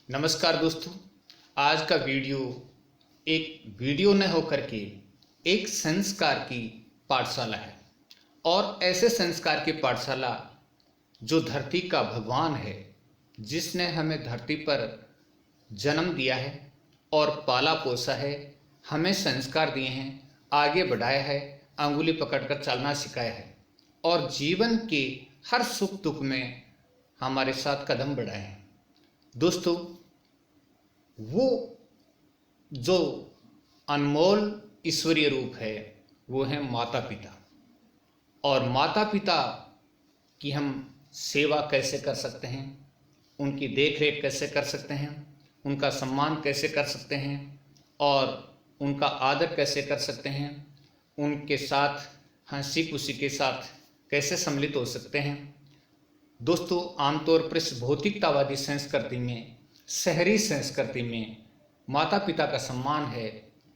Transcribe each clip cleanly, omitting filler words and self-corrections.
नमस्कार दोस्तों। आज का वीडियो एक वीडियो न होकर के एक संस्कार की पाठशाला है। और ऐसे संस्कार की पाठशाला जो धरती का भगवान है, जिसने हमें धरती पर जन्म दिया है और पाला पोसा है, हमें संस्कार दिए हैं, आगे बढ़ाया है, अंगुली पकड़कर चलना सिखाया है और जीवन के हर सुख दुख में हमारे साथ कदम बढ़ाए हैं। दोस्तों, वो जो अनमोल ईश्वरीय रूप है वो है माता पिता। और माता पिता की हम सेवा कैसे कर सकते हैं, उनकी देख रेख कैसे कर सकते हैं, उनका सम्मान कैसे कर सकते हैं और उनका आदर कैसे कर सकते हैं, उनके साथ हंसी खुशी के साथ कैसे सम्मिलित हो सकते हैं। दोस्तों, आमतौर पर इस भौतिकतावादी संस्कृति में, शहरी संस्कृति में माता पिता का सम्मान है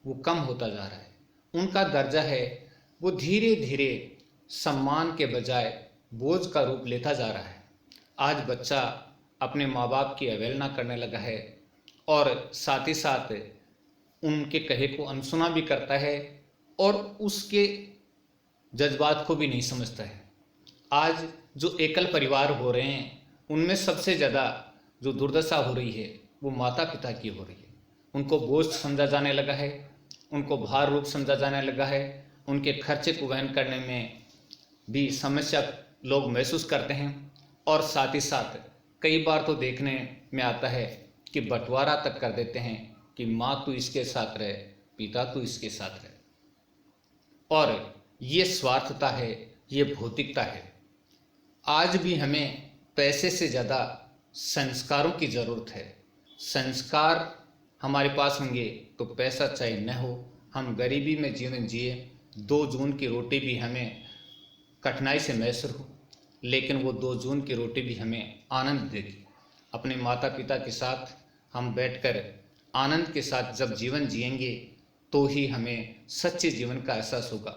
वो कम होता जा रहा है। उनका दर्जा है वो धीरे धीरे सम्मान के बजाय बोझ का रूप लेता जा रहा है। आज बच्चा अपने माँ बाप की अवहेलना करने लगा है और साथ ही साथ उनके कहे को अनसुना भी करता है और उसके जज्बात को भी नहीं समझता है। आज जो एकल परिवार हो रहे हैं उनमें सबसे ज़्यादा जो दुर्दशा हो रही है वो माता पिता की हो रही है। उनको बोझ समझा जाने लगा है, उनको भार रूप समझा जाने लगा है, उनके खर्चे को वहन करने में भी समस्या लोग महसूस करते हैं। और साथ ही साथ कई बार तो देखने में आता है कि बंटवारा तक कर देते हैं कि माँ तू इसके साथ रहे, पिता तू इसके साथ रहे। और ये स्वार्थता है, ये भौतिकता है। आज भी हमें पैसे से ज़्यादा संस्कारों की ज़रूरत है। संस्कार हमारे पास होंगे तो पैसा चाहे न हो, हम गरीबी में जीवन जिए, 2 जून की रोटी भी हमें कठिनाई से मैसर हो, लेकिन वो 2 जून की रोटी भी हमें आनंद देगी। अपने माता पिता के साथ हम बैठकर आनंद के साथ जब जीवन जिएंगे तो ही हमें सच्चे जीवन का एहसास होगा।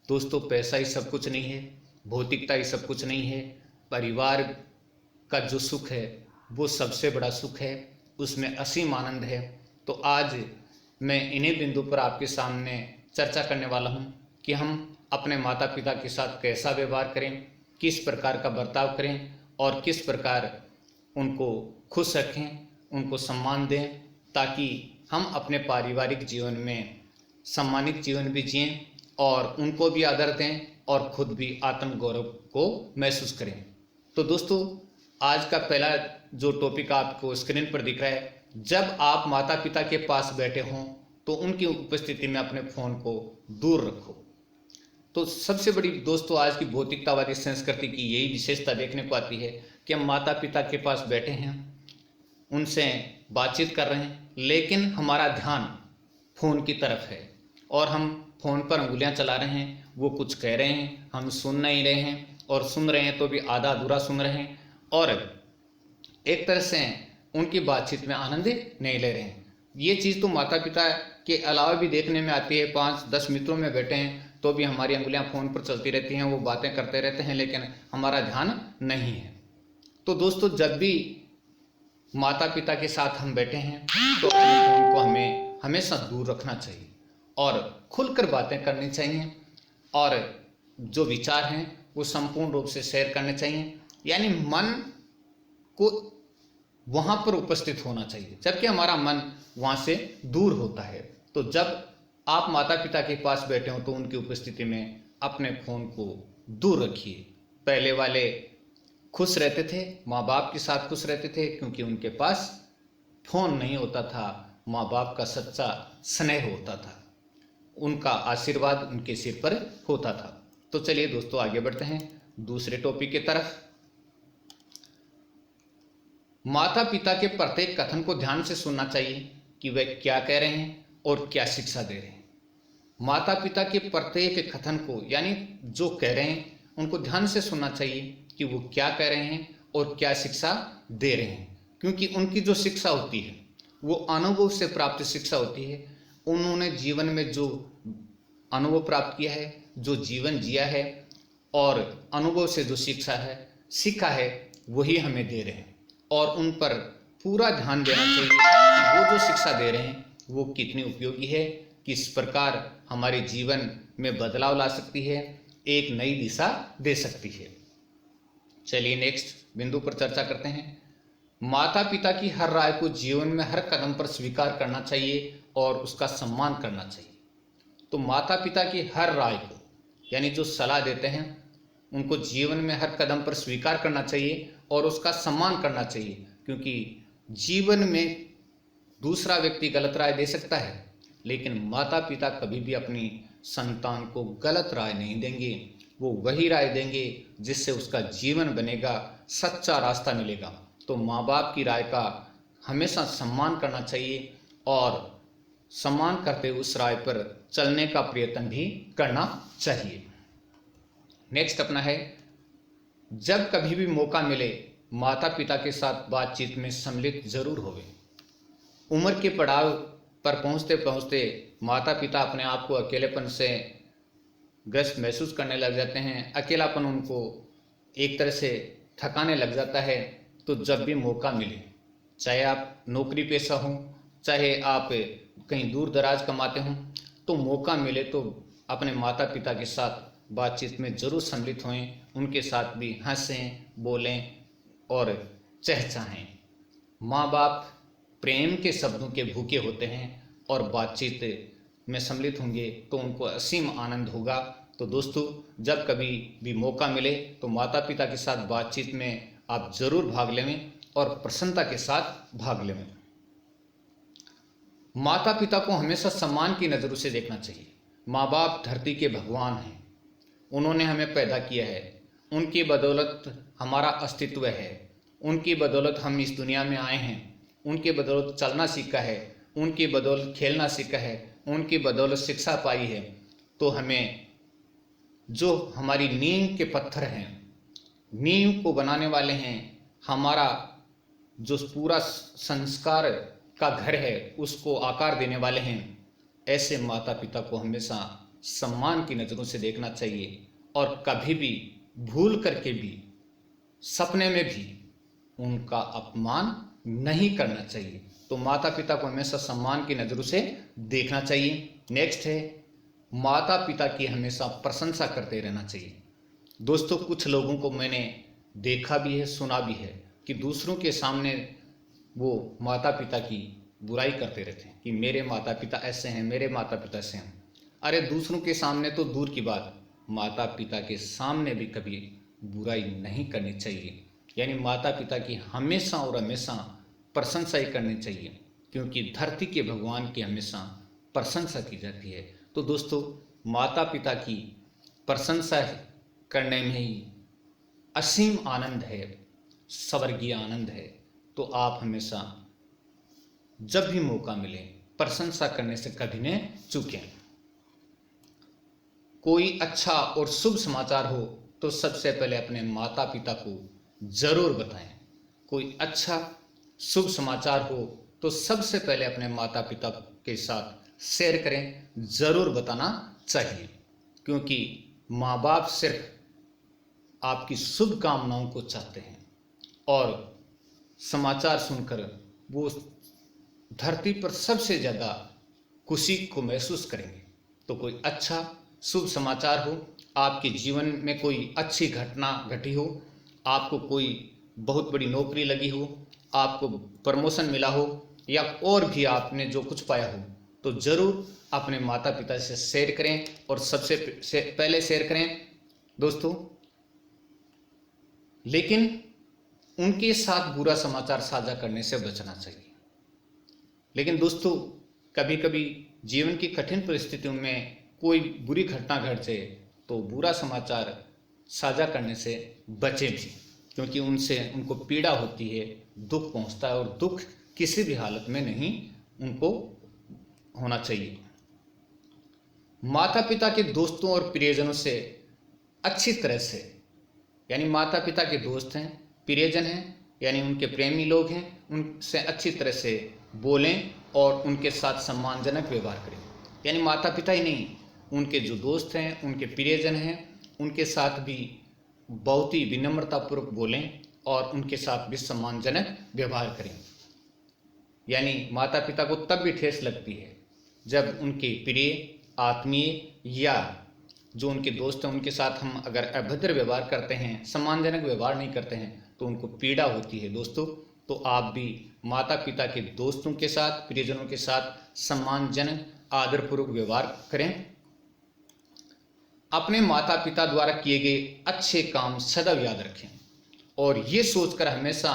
दोस्तों, पैसा ही सब कुछ नहीं है, भौतिकता ही सब कुछ नहीं है। परिवार का जो सुख है वो सबसे बड़ा सुख है, उसमें असीम आनंद है। तो आज मैं इन्हीं बिंदु पर आपके सामने चर्चा करने वाला हूँ कि हम अपने माता पिता के साथ कैसा व्यवहार करें, किस प्रकार का बर्ताव करें और किस प्रकार उनको खुश रखें, उनको सम्मान दें, ताकि हम अपने पारिवारिक जीवन में सम्मानित जीवन भी जिएं और उनको भी आदर दें और खुद भी आत्मगौरव को महसूस करें। तो दोस्तों, आज का पहला जो टॉपिक आपको स्क्रीन पर दिख रहा है, जब आप माता पिता के पास बैठे हों तो उनकी उपस्थिति में अपने फ़ोन को दूर रखो। तो सबसे बड़ी दोस्तों आज की भौतिकतावादी संस्कृति की यही विशेषता देखने को आती है कि हम माता पिता के पास बैठे हैं, उनसे बातचीत कर रहे हैं, लेकिन हमारा ध्यान फ़ोन की तरफ है और हम फ़ोन पर उंगलियां चला रहे हैं। वो कुछ कह रहे हैं, हम सुन नहीं रहे हैं, और सुन रहे हैं तो भी आधा अधूरा सुन रहे हैं और एक तरह से उनकी बातचीत में आनंद नहीं ले रहे हैं। ये चीज़ तो माता पिता के अलावा भी देखने में आती है। 5-10 मित्रों में बैठे हैं तो भी हमारी अंगुलियां फ़ोन पर चलती रहती हैं, वो बातें करते रहते हैं, लेकिन हमारा ध्यान नहीं है। तो दोस्तों, जब भी माता पिता के साथ हम बैठे हैं तो अपने फ़ोन को हमें हमेशा दूर रखना चाहिए और खुलकर बातें करनी चाहिए और जो विचार हैं वो संपूर्ण रूप से शेयर करने चाहिए। यानी मन को वहाँ पर उपस्थित होना चाहिए, जबकि हमारा मन वहाँ से दूर होता है। तो जब आप माता पिता के पास बैठे हो तो उनकी उपस्थिति में अपने फ़ोन को दूर रखिए। पहले वाले खुश रहते थे, माँ बाप के साथ खुश रहते थे, क्योंकि उनके पास फ़ोन नहीं होता था, माँ बाप का सच्चा स्नेह होता था, उनका आशीर्वाद उनके सिर पर होता था। तो चलिए दोस्तों, आगे बढ़ते हैं दूसरे टॉपिक की तरफ। माता पिता के प्रत्येक कथन को ध्यान से सुनना चाहिए कि वे क्या कह रहे हैं और क्या शिक्षा दे रहे हैं। माता पिता के प्रत्येक कथन को, यानी जो कह रहे हैं, उनको ध्यान से सुनना चाहिए कि वो क्या कह रहे हैं और क्या शिक्षा दे रहे हैं, क्योंकि उनकी जो शिक्षा होती है वो अनुभव से प्राप्त शिक्षा होती है। उन्होंने जीवन में जो अनुभव प्राप्त किया है, जो जीवन जिया है और अनुभव से जो शिक्षा है सीखा है, वही हमें दे रहे हैं और उन पर पूरा ध्यान देना चाहिए कि वो जो शिक्षा दे रहे हैं वो कितनी उपयोगी है, किस प्रकार हमारे जीवन में बदलाव ला सकती है, एक नई दिशा दे सकती है। चलिए नेक्स्ट बिंदु पर चर्चा करते हैं। माता पिता की हर राय को जीवन में हर कदम पर स्वीकार करना चाहिए और उसका सम्मान करना चाहिए। तो माता पिता की हर राय को, यानी जो सलाह देते हैं, उनको जीवन में हर कदम पर स्वीकार करना चाहिए और उसका सम्मान करना चाहिए, क्योंकि जीवन में दूसरा व्यक्ति गलत राय दे सकता है, लेकिन माता पिता कभी भी अपनी संतान को गलत राय नहीं देंगे। वो वही राय देंगे जिससे उसका जीवन बनेगा, सच्चा रास्ता मिलेगा। तो माँ बाप की राय का हमेशा सम्मान करना चाहिए और सम्मान करते हुए उस राय पर चलने का प्रयत्न भी करना चाहिए। नेक्स्ट अपना है, जब कभी भी मौका मिले माता पिता के साथ बातचीत में सम्मिलित जरूर होवे। उम्र के पड़ाव पर पहुंचते पहुंचते माता पिता अपने आप को अकेलेपन से ग्रस्त महसूस करने लग जाते हैं। अकेलापन उनको एक तरह से थकाने लग जाता है। तो जब भी मौका मिले, चाहे आप नौकरी पेशा हों, चाहे आप कहीं दूर दराज कमाते हों, तो मौका मिले तो अपने माता पिता के साथ बातचीत में ज़रूर सम्मिलित होएं, उनके साथ भी हंसें, बोलें और चहचहाएं। माँ बाप प्रेम के शब्दों के भूखे होते हैं और बातचीत में सम्मिलित होंगे तो उनको असीम आनंद होगा। तो दोस्तों, जब कभी भी मौका मिले तो माता पिता के साथ बातचीत में आप ज़रूर भाग लें और प्रसन्नता के साथ भाग लें। माता पिता को हमेशा सम्मान की नज़रों से देखना चाहिए। माँ बाप धरती के भगवान हैं, उन्होंने हमें पैदा किया है, उनकी बदौलत हमारा अस्तित्व है, उनकी बदौलत हम इस दुनिया में आए हैं, उनकी बदौलत चलना सीखा है, उनकी बदौलत खेलना सीखा है, उनकी बदौलत शिक्षा पाई है। तो हमें जो हमारी नींव के पत्थर हैं, नींव को बनाने वाले हैं, हमारा जो पूरा संस्कार का घर है उसको आकार देने वाले हैं, ऐसे माता पिता को हमेशा सम्मान की नज़रों से देखना चाहिए और कभी भी भूल करके भी सपने में भी उनका अपमान नहीं करना चाहिए। तो माता पिता को हमेशा सम्मान की नज़रों से देखना चाहिए। नेक्स्ट है, माता पिता की हमेशा प्रशंसा करते रहना चाहिए। दोस्तों, कुछ लोगों को मैंने देखा भी है, सुना भी है कि दूसरों के सामने वो माता पिता की बुराई करते रहते हैं कि मेरे माता पिता ऐसे हैं, मेरे माता पिता ऐसे हैं। अरे दूसरों के सामने तो दूर की बात, माता पिता के सामने भी कभी बुराई नहीं करनी चाहिए। यानी माता पिता की हमेशा और हमेशा प्रशंसा ही करनी चाहिए, क्योंकि धरती के भगवान की हमेशा प्रशंसा की जाती है। तो दोस्तों, माता पिता की प्रशंसा करने में ही असीम आनंद है, स्वर्गीय आनंद है। तो आप हमेशा जब भी मौका मिले प्रशंसा करने से कभी न चूकें। कोई अच्छा और शुभ समाचार हो तो सबसे पहले अपने माता पिता को जरूर बताएं। कोई अच्छा शुभ समाचार हो तो सबसे पहले अपने माता पिता के साथ शेयर करें, जरूर बताना चाहिए, क्योंकि माँ बाप सिर्फ आपकी शुभकामनाओं को चाहते हैं और समाचार सुनकर वो धरती पर सबसे ज़्यादा खुशी को महसूस करेंगे। तो कोई अच्छा शुभ समाचार हो, आपके जीवन में कोई अच्छी घटना घटी हो, आपको कोई बहुत बड़ी नौकरी लगी हो, आपको प्रमोशन मिला हो, या और भी आपने जो कुछ पाया हो, तो ज़रूर अपने माता पिता से शेयर करें और सबसे पहले शेयर करें दोस्तों। लेकिन उनके साथ बुरा समाचार साझा करने से बचना चाहिए। लेकिन दोस्तों, कभी कभी जीवन की कठिन परिस्थितियों में कोई बुरी घटना घट जाए तो बुरा समाचार साझा करने से बचें भी, क्योंकि उनसे उनको पीड़ा होती है, दुख पहुंचता है और दुख किसी भी हालत में नहीं उनको होना चाहिए। माता पिता के दोस्तों और प्रियजनों से अच्छी तरह से, यानी माता पिता के दोस्त हैं, प्रियजन हैं, यानी उनके प्रेमी लोग हैं, उनसे अच्छी तरह से बोलें और उनके साथ सम्मानजनक व्यवहार करें। यानी माता पिता ही नहीं, उनके जो दोस्त हैं, उनके प्रियजन हैं, उनके साथ भी बहुत ही विनम्रतापूर्वक बोलें और उनके साथ भी सम्मानजनक व्यवहार करें। यानी माता पिता को तब भी ठेस लगती है जब उनके प्रिय, आत्मीय या जो उनके दोस्त हैं उनके साथ हम अगर अभद्र व्यवहार करते हैं, सम्मानजनक व्यवहार नहीं करते हैं तो उनको पीड़ा होती है। दोस्तों, तो आप भी माता पिता के दोस्तों के साथ, प्रियजनों के साथ सम्मानजनक, आदरपूर्वक व्यवहार करें। अपने माता पिता द्वारा किए गए अच्छे काम सदैव याद रखें और ये सोचकर हमेशा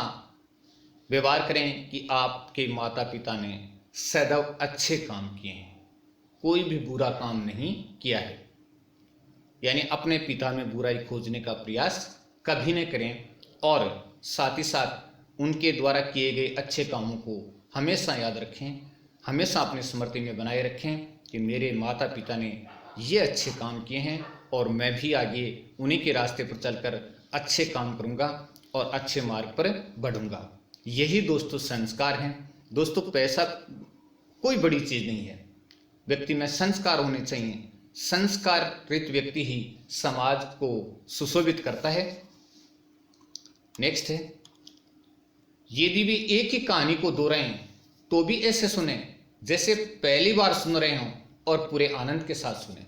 व्यवहार करें कि आपके माता पिता ने सदैव अच्छे काम किए हैं, कोई भी बुरा काम नहीं किया है। यानी अपने पिता में बुराई खोजने का प्रयास कभी न करें और साथ ही साथ उनके द्वारा किए गए अच्छे कामों को हमेशा याद रखें, हमेशा अपनी स्मृति में बनाए रखें कि मेरे माता पिता ने ये अच्छे काम किए हैं और मैं भी आगे उन्हीं के रास्ते पर चलकर अच्छे काम करूँगा और अच्छे मार्ग पर बढ़ूँगा। यही दोस्तों संस्कार हैं। दोस्तों, पैसा कोई बड़ी चीज़ नहीं है, व्यक्ति में संस्कार होने चाहिए। संस्कारित व्यक्ति ही समाज को सुशोभित करता है। नेक्स्ट है, यदि भी एक ही कहानी को दोहराएं तो भी ऐसे सुने जैसे पहली बार सुन रहे हों और पूरे आनंद के साथ सुने।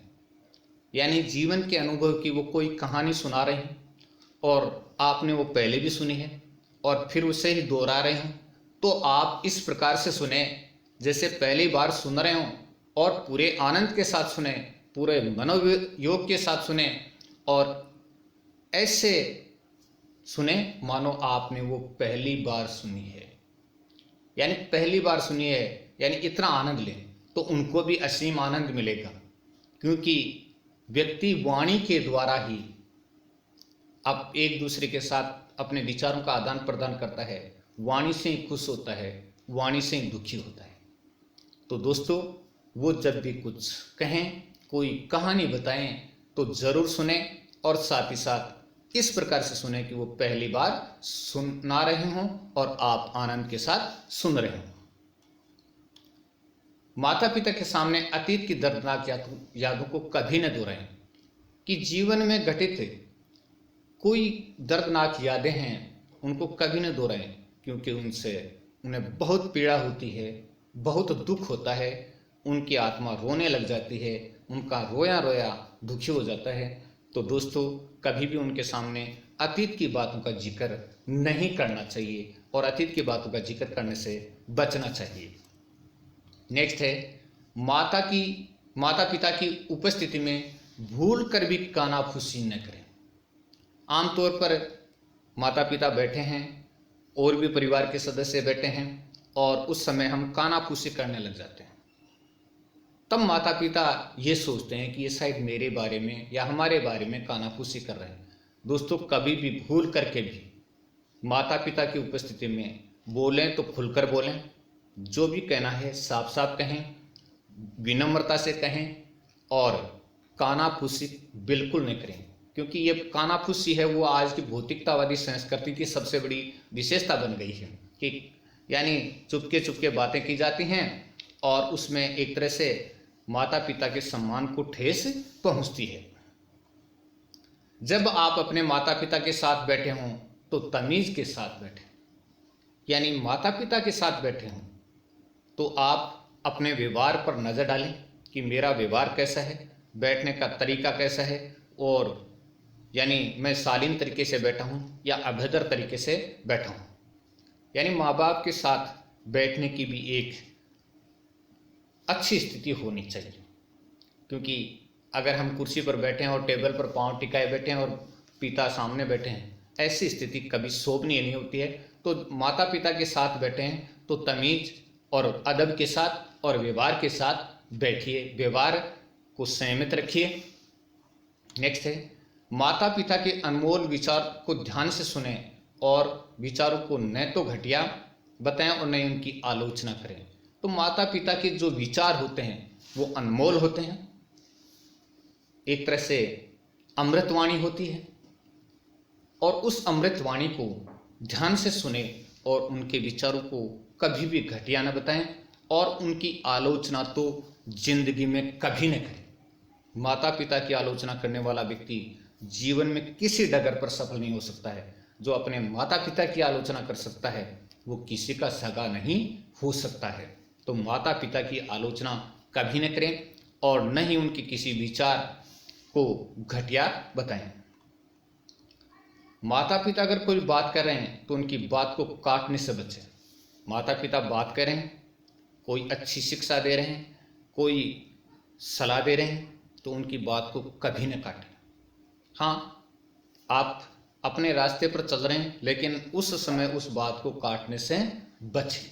यानी जीवन के अनुभव की वो कोई कहानी सुना रहे हैं और आपने वो पहले भी सुनी है और फिर उसे ही दोहरा रहे हों, तो आप इस प्रकार से सुने जैसे पहली बार सुन रहे हों और पूरे आनंद के साथ सुने, पूरे मनोयोग के साथ सुने और ऐसे सुने मानो आपने वो पहली बार सुनी है। यानी पहली बार सुनी है, यानी इतना आनंद लें तो उनको भी असीम आनंद मिलेगा, क्योंकि व्यक्ति वाणी के द्वारा ही अब एक दूसरे के साथ अपने विचारों का आदान प्रदान करता है। वाणी से ही खुश होता है, वाणी से ही दुखी होता है। तो दोस्तों, वो जब भी कुछ कहें, कोई कहानी बताएं तो ज़रूर सुने और साथ ही साथ इस प्रकार से सुने कि वो पहली बार सुना रहे हों और आप आनंद के साथ सुन रहे हों। माता पिता के सामने अतीत की दर्दनाक यादों को कभी न दोहराएं कि जीवन में घटित कोई दर्दनाक यादें हैं उनको कभी न दोहराएं, क्योंकि उनसे उन्हें बहुत पीड़ा होती है, बहुत दुख होता है, उनकी आत्मा रोने लग जाती है, उनका रोया रोया दुखी हो जाता है। तो दोस्तों, कभी भी उनके सामने अतीत की बातों का जिक्र नहीं करना चाहिए और अतीत की बातों का जिक्र करने से बचना चाहिए। नेक्स्ट है, माता पिता की उपस्थिति में भूल कर भी कानाफूसी न करें। आमतौर पर माता पिता बैठे हैं और भी परिवार के सदस्य बैठे हैं और उस समय हम कानाफूसी करने लग जाते हैं। तब माता पिता ये सोचते हैं कि ये शायद मेरे बारे में या हमारे बारे में कानाफूसी कर रहे हैं। दोस्तों, कभी भी भूल करके भी माता पिता की उपस्थिति में बोलें तो खुलकर बोलें, जो भी कहना है साफ साफ कहें, विनम्रता से कहें और कानाफूसी बिल्कुल नहीं करें, क्योंकि ये कानाफूसी है वो आज की भौतिकतावादी संस्कृति की सबसे बड़ी विशेषता बन गई है कि यानी चुपके चुपके बातें की जाती हैं और उसमें एक तरह से माता पिता के सम्मान को ठेस पहुंचती है। जब आप अपने माता पिता के साथ बैठे हों तो तमीज़ के साथ बैठें, यानी माता पिता के साथ बैठे हों तो आप अपने व्यवहार पर नज़र डालें कि मेरा व्यवहार कैसा है, बैठने का तरीका कैसा है, और यानी मैं शालीन तरीके से बैठा हूँ या अभद्र तरीके से बैठा हूँ। यानी माँ बाप के साथ बैठने की भी एक अच्छी स्थिति होनी चाहिए, क्योंकि अगर हम कुर्सी पर बैठे हैं और टेबल पर पांव टिकाए बैठे हैं और पिता सामने बैठे हैं, ऐसी स्थिति कभी शोभनीय नहीं होती है। तो माता पिता के साथ बैठे हैं तो तमीज़ और अदब के साथ और व्यवहार के साथ बैठिए, व्यवहार को संयमित रखिए। नेक्स्ट है, माता पिता के अनमोल विचार को ध्यान से सुने और विचारों को न तो घटिया बताएं और न ही उनकी आलोचना करें। तो माता पिता के जो विचार होते हैं वो अनमोल होते हैं, एक तरह से अमृतवाणी होती है, और उस अमृतवाणी को ध्यान से सुने और उनके विचारों को कभी भी घटिया न बताएं और उनकी आलोचना तो जिंदगी में कभी न करें। माता पिता की आलोचना करने वाला व्यक्ति जीवन में किसी डगर पर सफल नहीं हो सकता है। जो अपने माता पिता की आलोचना कर सकता है वो किसी का सगा नहीं हो सकता है। तो माता पिता की आलोचना कभी न करें और न ही उनके किसी विचार को घटिया बताएं। माता पिता अगर कोई बात कर रहे हैं तो उनकी बात को काटने से बचें। माता पिता बात कर रहे हैं, कोई अच्छी शिक्षा दे रहे हैं, कोई सलाह दे रहे हैं, तो उनकी बात को कभी न काटें। हाँ, आप अपने रास्ते पर चल रहे हैं, लेकिन उस समय उस बात को काटने से बचें,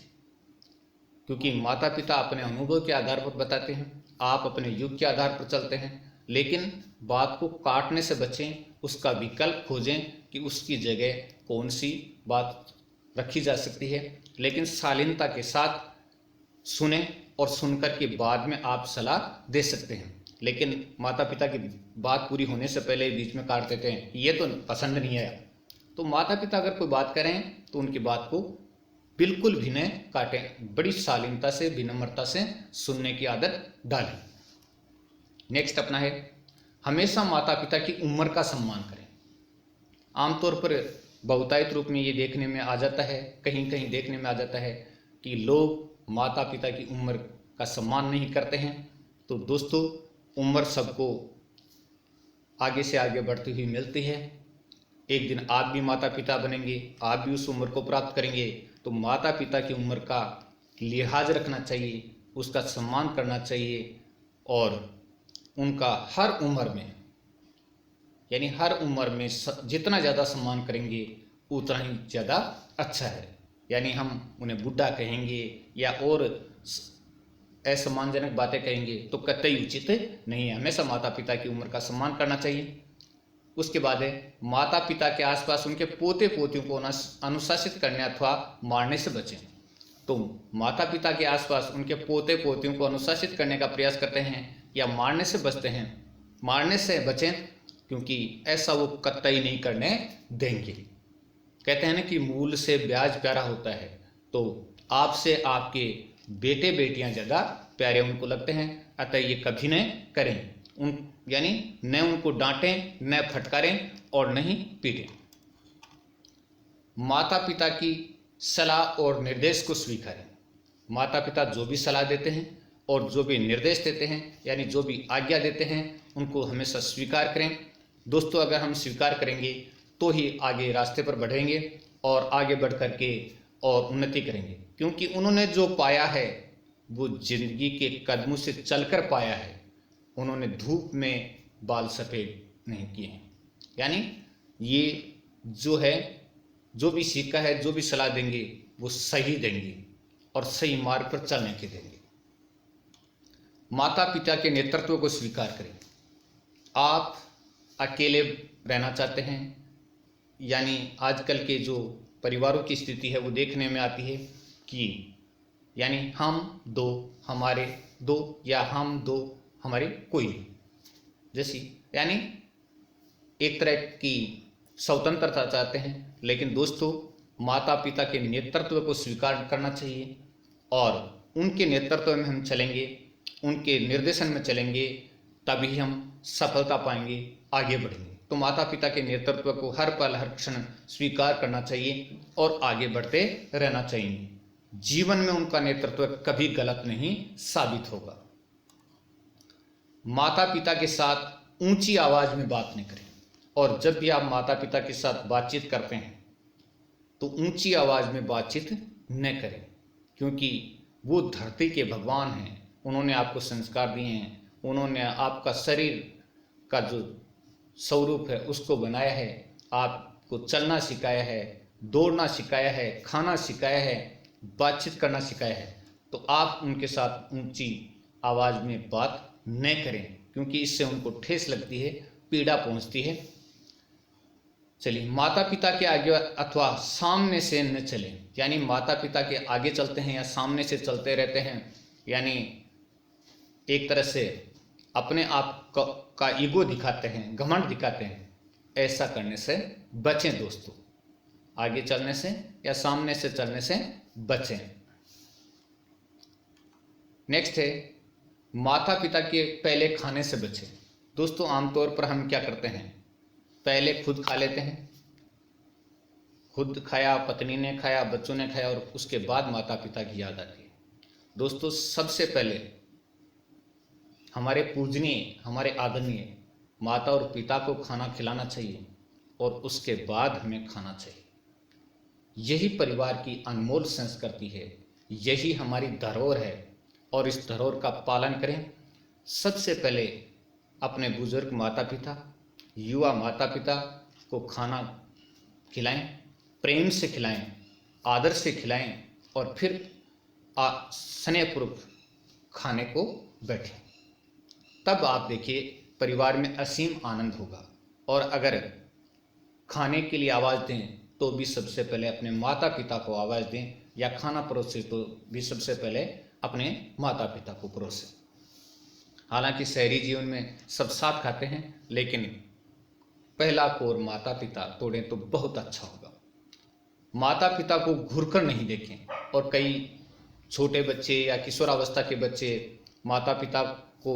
क्योंकि माता पिता अपने अनुभव के आधार पर बताते हैं, आप अपने युग के आधार पर चलते हैं। लेकिन बात को काटने से बचें, उसका विकल्प खोजें कि उसकी जगह कौन सी बात रखी जा सकती है, लेकिन शालीनता के साथ सुने और सुनकर के बाद में आप सलाह दे सकते हैं। लेकिन माता पिता की बात पूरी होने से पहले बीच में काट देते हैं, ये तो पसंद नहीं है। तो माता पिता अगर कोई बात करें तो उनकी बात को बिल्कुल भी न काटें, बड़ी शालीनता से, विनम्रता से सुनने की आदत डालें। नेक्स्ट अपना है, हमेशा माता पिता की उम्र का सम्मान करें। आमतौर पर बहुतायत रूप में ये देखने में आ जाता है, कहीं कहीं देखने में आ जाता है कि लोग माता पिता की उम्र का सम्मान नहीं करते हैं। तो दोस्तों, उम्र सबको आगे से आगे बढ़ती हुई मिलती है। एक दिन आप भी माता पिता बनेंगे, आप भी उस उम्र को प्राप्त करेंगे। तो माता पिता की उम्र का लिहाज रखना चाहिए, उसका सम्मान करना चाहिए और उनका हर उम्र में, यानी हर उम्र में जितना ज़्यादा सम्मान करेंगे उतना ही ज़्यादा अच्छा है। यानी हम उन्हें बुढ़ा कहेंगे या और असम्मानजनक बातें कहेंगे तो कतई उचित नहीं है। हमेशा माता पिता की उम्र का सम्मान करना चाहिए। उसके बाद है, माता पिता के आसपास उनके पोते पोतियों को अनुशासित करने अथवा मारने से बचें। तो माता पिता के आसपास उनके पोते पोतियों को अनुशासित करने का प्रयास करते हैं या मारने से बचते हैं, मारने से बचें, क्योंकि ऐसा वो कतई नहीं करने देंगे। कहते हैं ना कि मूल से ब्याज प्यारा होता है। तो आपसे आपके बेटे बेटियां ज़्यादा प्यारे उनको लगते हैं, अतः ये कभी न करें। यानी न उनको डांटें, न फटकारें और न ही पीटें। माता पिता की सलाह और निर्देश को स्वीकारें। माता पिता जो भी सलाह देते हैं और जो भी निर्देश देते हैं, यानी जो भी आज्ञा देते हैं, उनको हमेशा स्वीकार करें। दोस्तों, अगर हम स्वीकार करेंगे तो ही आगे रास्ते पर बढ़ेंगे और आगे बढ़ करके और उन्नति करेंगे, क्योंकि उन्होंने जो पाया है वो जिंदगी के कदमों से चलकर पाया है। उन्होंने धूप में बाल सफ़ेद नहीं किए हैं। यानी ये जो है, जो भी सीखा है, जो भी सलाह देंगे वो सही देंगे और सही मार्ग पर चलने के देंगे। माता पिता के नेतृत्व को स्वीकार करें। आप अकेले रहना चाहते हैं, यानी आजकल के जो परिवारों की स्थिति है वो देखने में आती है कि यानी हम दो हमारे दो या हम दो हमारे कोई नहीं, जैसी यानी एक तरह की स्वतंत्रता चाहते हैं। लेकिन दोस्तों, माता पिता के नेतृत्व को स्वीकार करना चाहिए और उनके नेतृत्व में हम चलेंगे, उनके निर्देशन में चलेंगे, तभी हम सफलता पाएंगे, आगे बढ़ेंगे। तो माता पिता के नेतृत्व को हर पल हर क्षण स्वीकार करना चाहिए और आगे बढ़ते रहना चाहिए। जीवन में उनका नेतृत्व कभी गलत नहीं साबित होगा। माता पिता के साथ ऊंची आवाज में बात नहीं करें, और जब भी आप माता पिता के साथ बातचीत करते हैं तो ऊंची आवाज में बातचीत न करें, क्योंकि वो धरती के भगवान हैं। उन्होंने आपको संस्कार दिए हैं, उन्होंने आपका शरीर का जो स्वरूप है उसको बनाया है, आपको चलना सिखाया है, दौड़ना सिखाया है, खाना सिखाया है, बातचीत करना सिखाया है। तो आप उनके साथ ऊंची आवाज़ में बात न करें, क्योंकि इससे उनको ठेस लगती है, पीड़ा पहुंचती है। चलिए, माता पिता के आगे अथवा सामने से न चलें। यानी माता पिता के आगे चलते हैं या सामने से चलते रहते हैं, यानी एक तरह से अपने आप का ईगो दिखाते हैं, घमंड दिखाते हैं। ऐसा करने से बचें दोस्तों, आगे चलने से या सामने से चलने से बचें। नेक्स्ट है, माता पिता के पहले खाने से बचें। दोस्तों, आमतौर पर हम क्या करते हैं, पहले खुद खा लेते हैं, खुद खाया, पत्नी ने खाया, बच्चों ने खाया और उसके बाद माता पिता की याद आती है। दोस्तों, सबसे पहले हमारे पूजनीय, हमारे आदरणीय माता और पिता को खाना खिलाना चाहिए और उसके बाद हमें खाना चाहिए। यही परिवार की अनमोल संस्कृति है, यही हमारी धरोहर है और इस धरोहर का पालन करें। सबसे पहले अपने बुजुर्ग माता पिता, युवा माता पिता को खाना खिलाएं, प्रेम से खिलाएं, आदर से खिलाएं और फिर स्नेहपूर्वक खाने को बैठें। तब आप देखिए परिवार में असीम आनंद होगा। और अगर खाने के लिए आवाज़ दें तो भी सबसे पहले अपने माता पिता को आवाज़ दें, या खाना परोसे तो भी सबसे पहले अपने माता पिता को परोसें। हालांकि शहरी जीवन में सब साथ खाते हैं, लेकिन पहला कोर माता पिता तोड़ें तो बहुत अच्छा होगा। माता पिता को घूरकर नहीं देखें। और कई छोटे बच्चे या किशोरावस्था के बच्चे माता पिता को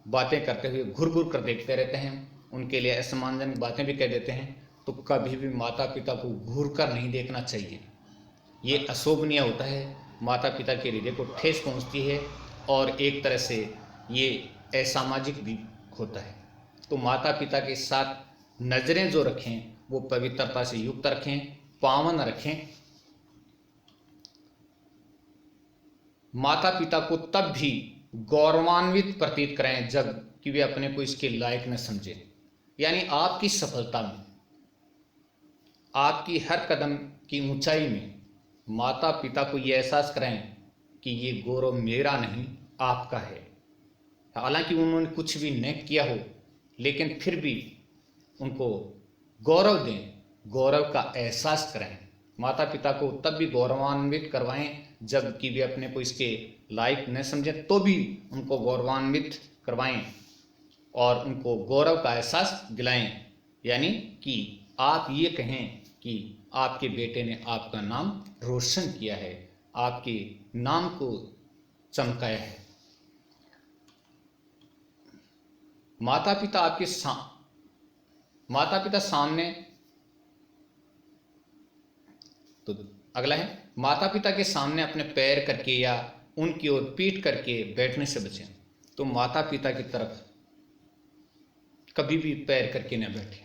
बातें करते हुए घूर घूर कर देखते रहते हैं, उनके लिए असम्मानजनक बातें भी कह देते हैं। तो कभी भी माता पिता को घूर कर नहीं देखना चाहिए, ये अशोभनीय होता है, माता पिता के हृदय को ठेस पहुंचती है और एक तरह से ये असामाजिक भी होता है। तो माता पिता के साथ नज़रें जो रखें वो पवित्रता से युक्त रखें, पावन रखें। माता पिता को तब भी गौरवान्वित प्रतीत करें जब कि वे अपने को इसके लायक न समझें। यानी आपकी सफलता में, आपकी हर कदम की ऊंचाई में माता पिता को ये एहसास कराएं कि ये गौरव मेरा नहीं आपका है। हालांकि उन्होंने कुछ भी न किया हो, लेकिन फिर भी उनको गौरव दें, गौरव का एहसास कराएं। माता पिता को तब भी गौरवान्वित करवाएं जब कि वे अपने को इसके लायक न समझें, तो भी उनको गौरवान्वित करवाएं और उनको गौरव का एहसास दिलाएं। यानी कि आप ये कहें कि आपके बेटे ने आपका नाम रोशन किया है, आपके नाम को चमकाया है। माता पिता सामने, तो अगला है, माता पिता के सामने अपने पैर करके या उनकी ओर पीठ करके बैठने से बचें। तो माता पिता की तरफ कभी भी पैर करके न बैठें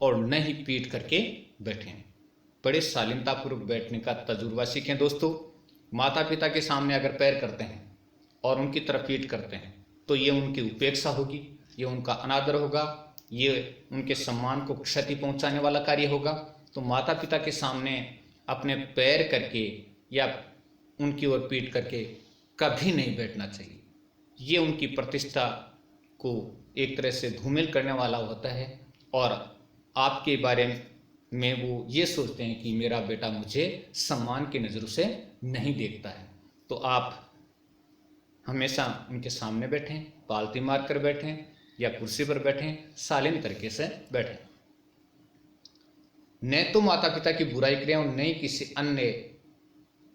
और न ही पीठ करके बैठें। बड़े शालीनतापूर्वक बैठने का तजुर्बा सीखें। दोस्तों, माता पिता के सामने अगर पैर करते हैं और उनकी तरफ पीठ करते हैं तो ये उनकी उपेक्षा होगी, ये उनका अनादर होगा, ये उनके सम्मान को क्षति पहुंचाने वाला कार्य होगा। तो माता पिता के सामने अपने पैर करके या उनकी ओर पीठ करके कभी नहीं बैठना चाहिए। ये उनकी प्रतिष्ठा को एक तरह से धूमिल करने वाला होता है और आपके बारे में वो ये सोचते हैं कि मेरा बेटा मुझे सम्मान की नज़रों से नहीं देखता है। तो आप हमेशा उनके सामने बैठें, पालती मार कर बैठें या कुर्सी पर बैठें, शालीन तरीके से बैठें। न तो माता पिता की बुराई करें और न ही किसी अन्य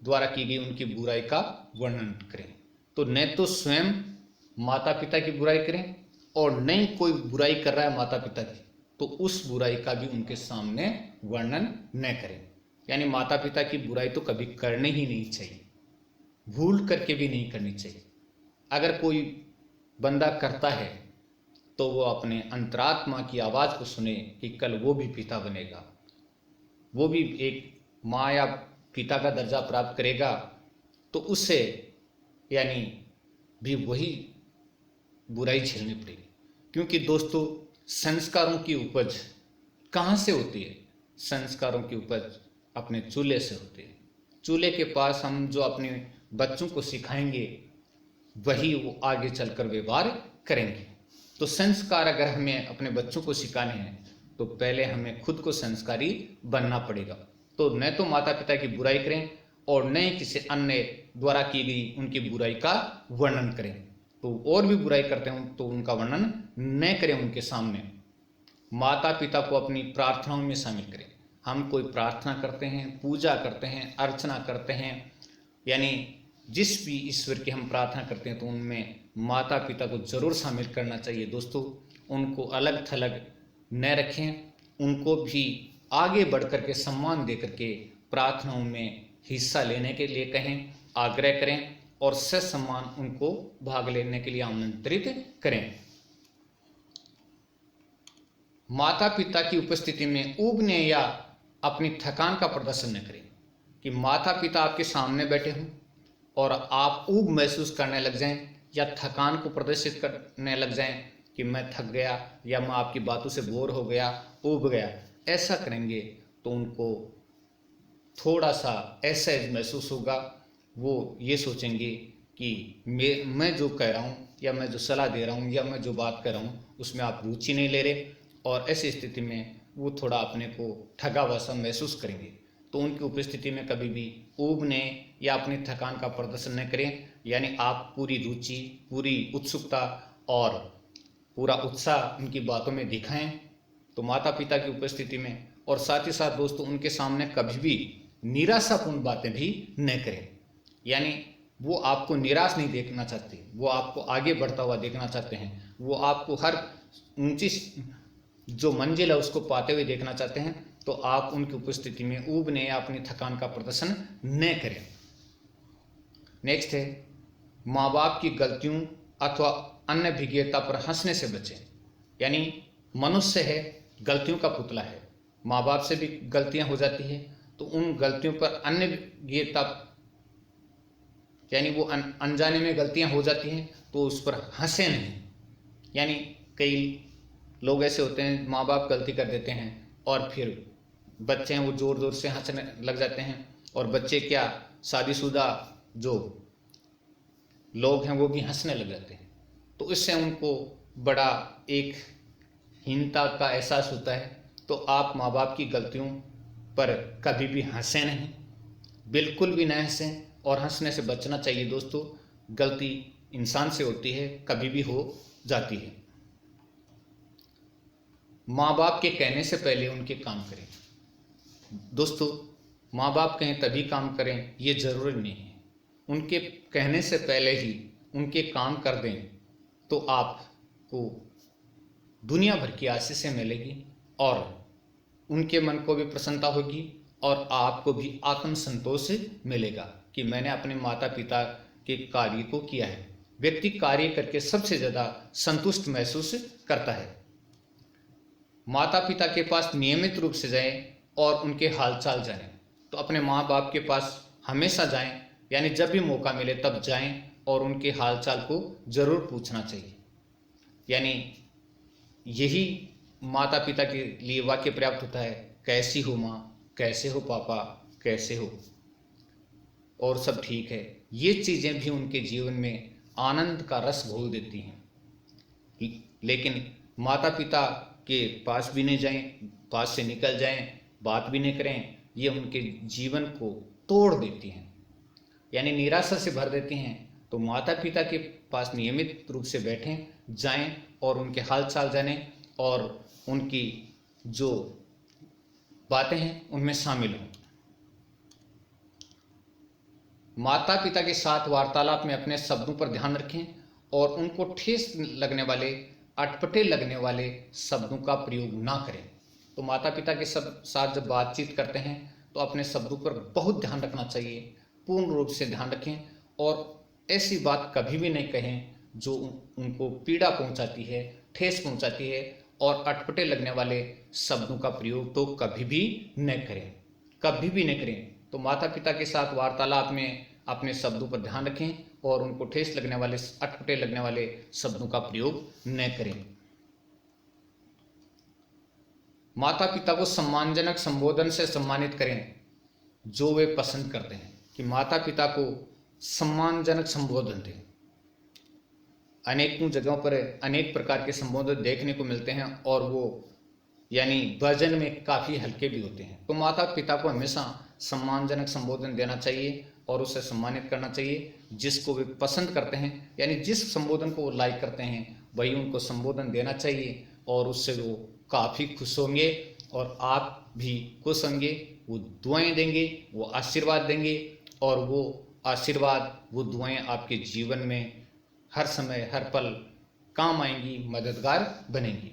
द्वारा की गई उनकी बुराई का वर्णन करें। तो न तो स्वयं माता पिता की बुराई करें और न ही कोई बुराई कर रहा है माता पिता की तो उस बुराई का भी उनके सामने वर्णन न करें। यानी माता पिता की बुराई तो कभी करनी ही नहीं चाहिए, भूल करके भी नहीं करनी चाहिए। अगर कोई बंदा करता है तो वो अपने अंतरात्मा की आवाज़ को सुने कि कल वो भी पिता बनेगा, वो भी एक माँ या पिता का दर्जा प्राप्त करेगा, तो उससे यानी भी वही बुराई झेलनी पड़ेगी। क्योंकि दोस्तों, संस्कारों की उपज कहाँ से होती है? संस्कारों की उपज अपने चूल्हे से होती है। चूल्हे के पास हम जो अपने बच्चों को सिखाएंगे वही वो आगे चलकर व्यवहार करेंगे। तो संस्कार अगर हमें अपने बच्चों को सिखाने हैं तो पहले हमें खुद को संस्कारी बनना पड़ेगा। तो न तो माता पिता की बुराई करें और न ही किसी अन्य द्वारा की गई उनकी बुराई का वर्णन करें। तो और भी बुराई करते हैं तो उनका वर्णन न करें उनके सामने। माता पिता को अपनी प्रार्थनाओं में शामिल करें। हम कोई प्रार्थना करते हैं, पूजा करते हैं, अर्चना करते हैं, यानी जिस भी ईश्वर की हम प्रार्थना करते हैं तो उनमें माता पिता को जरूर शामिल करना चाहिए। दोस्तों, उनको अलग थलग न रखें, उनको भी आगे बढ़ कर के सम्मान दे करके प्रार्थनाओं में हिस्सा लेने के लिए कहें, आग्रह करें और ससम्मान उनको भाग लेने के लिए आमंत्रित करें। माता पिता की उपस्थिति में ऊबने या अपनी थकान का प्रदर्शन न करें कि माता पिता आपके सामने बैठे हों और आप ऊब महसूस करने लग जाएं या थकान को प्रदर्शित करने लग जाएं कि मैं थक गया या मैं आपकी बातों से बोर हो गया, ऊब गया। ऐसा करेंगे तो उनको थोड़ा सा ऐसा महसूस होगा, वो ये सोचेंगे कि मैं जो कह रहा हूँ या मैं जो सलाह दे रहा हूँ या मैं जो बात कर रहा हूँ उसमें आप रुचि नहीं ले रहे, और ऐसी स्थिति में वो थोड़ा अपने को ठगा हुआ सा महसूस करेंगे। तो उनकी उपस्थिति में कभी भी ऊबने या अपनी थकान का प्रदर्शन न करें, यानी आप पूरी रुचि, पूरी उत्सुकता और पूरा उत्साह उनकी बातों में दिखाएं। तो माता पिता की उपस्थिति में और साथ ही साथ दोस्तों उनके सामने कभी भी निराशापूर्ण बातें भी न करें, यानी वो आपको निराश नहीं देखना चाहते, वो आपको आगे बढ़ता हुआ देखना चाहते हैं, वो आपको हर ऊंची जो मंजिल है उसको पाते हुए देखना चाहते हैं। तो आप उनकी उपस्थिति में ऊबने या अपनी थकान का प्रदर्शन न करें। नेक्स्ट है, माँ बाप की गलतियों अथवा अन्य विज्ञता पर हंसने से बचें। यानी मनुष्य है, गलतियों का पुतला है, माँ बाप से भी गलतियां हो जाती है, तो उन गलतियों पर अन्य विज्ञता यानी वो अनजाने में गलतियां हो जाती हैं तो उस पर हंसे नहीं। यानी कई लोग ऐसे होते हैं, माँ बाप गलती कर देते हैं और फिर बच्चे हैं वो ज़ोर ज़ोर से हंसने लग जाते हैं, और बच्चे क्या, शादीशुदा जो लोग हैं वो भी हंसने लग जाते हैं। तो इससे उनको बड़ा एक हीनता का एहसास होता है। तो आप माँ बाप की गलतियों पर कभी भी हंसें नहीं, बिल्कुल भी न हंसें, और हंसने से बचना चाहिए दोस्तों। गलती इंसान से होती है, कभी भी हो जाती है। माँ बाप के कहने से पहले उनके काम करें। दोस्तों माँ बाप कहें तभी काम करें ये ज़रूरी नहीं है, उनके कहने से पहले ही उनके काम कर दें तो आपको दुनिया भर की आशीषें मिलेगी और उनके मन को भी प्रसन्नता होगी और आपको भी आत्मसंतोष मिलेगा कि मैंने अपने माता पिता के कार्य को किया है। व्यक्ति कार्य करके सबसे ज़्यादा संतुष्ट महसूस करता है। माता पिता के पास नियमित रूप से जाएं और उनके हालचाल जानें। तो अपने माँ बाप के पास हमेशा जाएं, यानी जब भी मौका मिले तब जाएं और उनके हालचाल को ज़रूर पूछना चाहिए। यानी यही माता पिता के लिए वाक्य पर्याप्त होता है, कैसी हो माँ, कैसे हो पापा, कैसे हो, और सब ठीक है। ये चीज़ें भी उनके जीवन में आनंद का रस घोल देती हैं। लेकिन माता पिता के पास भी नहीं जाएं, पास से निकल जाएं, बात भी नहीं करें, ये उनके जीवन को तोड़ देती हैं, यानी निराशा से भर देती हैं। तो माता पिता के पास नियमित रूप से बैठें, जाएं और उनके हाल चाल जानें और उनकी जो बातें हैं उनमें शामिल हों। माता पिता के साथ वार्तालाप में अपने शब्दों पर ध्यान रखें और उनको ठेस लगने वाले, अटपटे लगने वाले शब्दों का प्रयोग ना करें। तो माता पिता के साथ जब बातचीत करते हैं तो अपने शब्दों पर बहुत ध्यान रखना चाहिए, पूर्ण रूप से ध्यान रखें और ऐसी बात कभी भी नहीं कहें जो उनको पीड़ा पहुंचाती है, ठेस पहुंचाती है, और अटपटे लगने वाले शब्दों का प्रयोग तो कभी भी न करें, कभी भी न करें। तो माता पिता के साथ वार्तालाप में अपने शब्दों पर ध्यान रखें और उनको ठेस लगने वाले, अटपटे लगने वाले शब्दों का प्रयोग न करें। माता पिता को सम्मानजनक संबोधन से सम्मानित करें जो वे पसंद करते हैं, कि माता पिता को सम्मानजनक संबोधन दें। अनेकों जगहों पर अनेक प्रकार के संबोधन देखने को मिलते हैं और वो यानी वजन में काफ़ी हल्के भी होते हैं। तो माता पिता को हमेशा सम्मानजनक संबोधन देना चाहिए और उसे सम्मानित करना चाहिए जिसको वे पसंद करते हैं, यानी जिस संबोधन को वो लाइक करते हैं वही उनको संबोधन देना चाहिए और उससे वो काफ़ी खुश होंगे और आप भी खुश होंगे। वो दुआएं देंगे, वो आशीर्वाद देंगे और वो आशीर्वाद, वो दुआएं आपके जीवन में हर समय हर पल काम आएंगी, मददगार बनेंगी।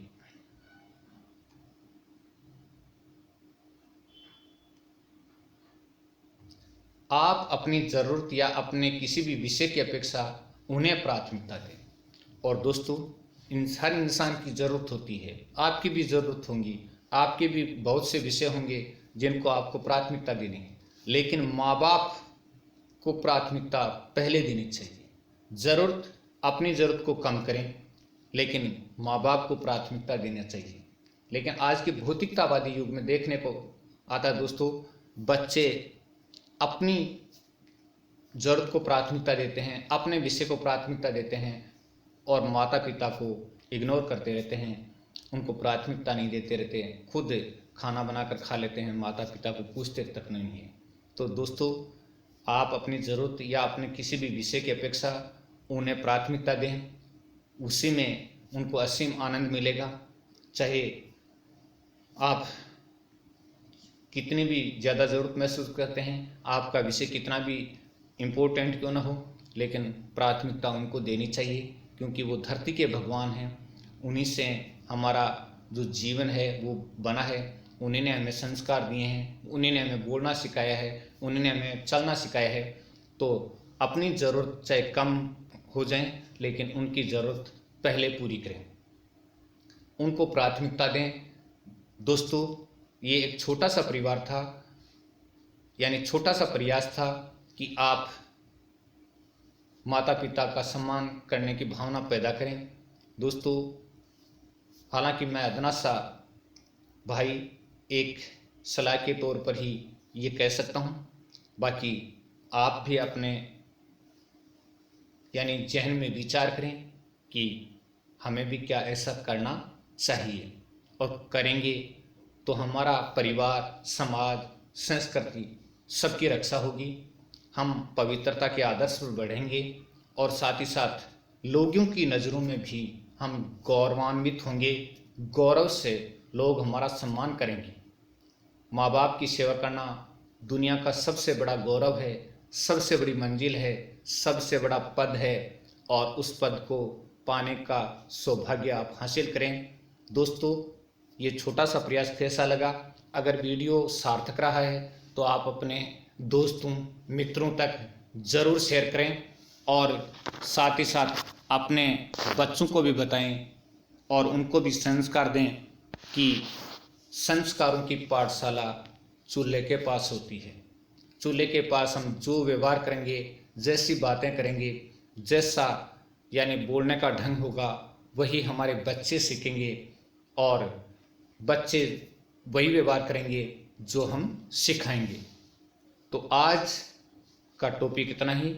आप अपनी ज़रूरत या अपने किसी भी विषय की अपेक्षा उन्हें प्राथमिकता दें। और दोस्तों, हर इंसान की ज़रूरत होती है, आपकी भी ज़रूरत होंगी, आपके भी बहुत से विषय होंगे जिनको आपको प्राथमिकता देनी है, लेकिन माँ बाप को प्राथमिकता पहले देनी चाहिए। ज़रूरत, अपनी ज़रूरत को कम करें, लेकिन माँ बाप को प्राथमिकता देना चाहिए। लेकिन आज के भौतिकतावादी युग में देखने को आता है दोस्तों, बच्चे अपनी ज़रूरत को प्राथमिकता देते हैं, अपने विषय को प्राथमिकता देते हैं और माता पिता को इग्नोर करते रहते हैं, उनको प्राथमिकता नहीं देते रहते हैं, खुद खाना बनाकर खा लेते हैं, माता पिता को पूछते तक नहीं है। तो दोस्तों, आप अपनी ज़रूरत या अपने किसी भी विषय की अपेक्षा उन्हें प्राथमिकता दें, उसी में उनको असीम आनंद मिलेगा। चाहे आप कितनी भी ज़्यादा ज़रूरत महसूस करते हैं, आपका विषय कितना भी इम्पोर्टेंट क्यों ना हो, लेकिन प्राथमिकता उनको देनी चाहिए, क्योंकि वो धरती के भगवान हैं। उन्हीं से हमारा जो जीवन है वो बना है, उन्हीं ने हमें संस्कार दिए हैं, उन्हीं ने हमें बोलना सिखाया है, उन्हीं ने हमें चलना सिखाया है। तो अपनी ज़रूरत चाहे कम हो जाए, लेकिन उनकी ज़रूरत पहले पूरी करें, उनको प्राथमिकता दें। दोस्तों, ये एक छोटा सा परिवार था, यानी छोटा सा प्रयास था कि आप माता पिता का सम्मान करने की भावना पैदा करें। दोस्तों, हालांकि मैं अदना सा भाई एक सलाह के तौर पर ही ये कह सकता हूँ, बाकी आप भी अपने यानी जहन में विचार करें कि हमें भी क्या ऐसा करना चाहिए, और करेंगे तो हमारा परिवार, समाज, संस्कृति सबकी रक्षा होगी, हम पवित्रता के आदर्श पर बढ़ेंगे और साथ ही साथ लोगों की नज़रों में भी हम गौरवान्वित होंगे, गौरव से लोग हमारा सम्मान करेंगे। माँ बाप की सेवा करना दुनिया का सबसे बड़ा गौरव है, सबसे बड़ी मंजिल है, सबसे बड़ा पद है, और उस पद को पाने का सौभाग्य आप हासिल करें। दोस्तों, ये छोटा सा प्रयास कैसा लगा? अगर वीडियो सार्थक रहा है तो आप अपने दोस्तों, मित्रों तक ज़रूर शेयर करें, और साथ ही साथ अपने बच्चों को भी बताएं और उनको भी संस्कार दें कि संस्कारों की पाठशाला चूल्हे के पास होती है। चूल्हे के पास हम जो व्यवहार करेंगे, जैसी बातें करेंगे, जैसा यानी बोलने का ढंग होगा, वही हमारे बच्चे सीखेंगे, और बच्चे वही व्यवहार करेंगे जो हम सिखाएंगे। तो आज का टॉपिक इतना ही।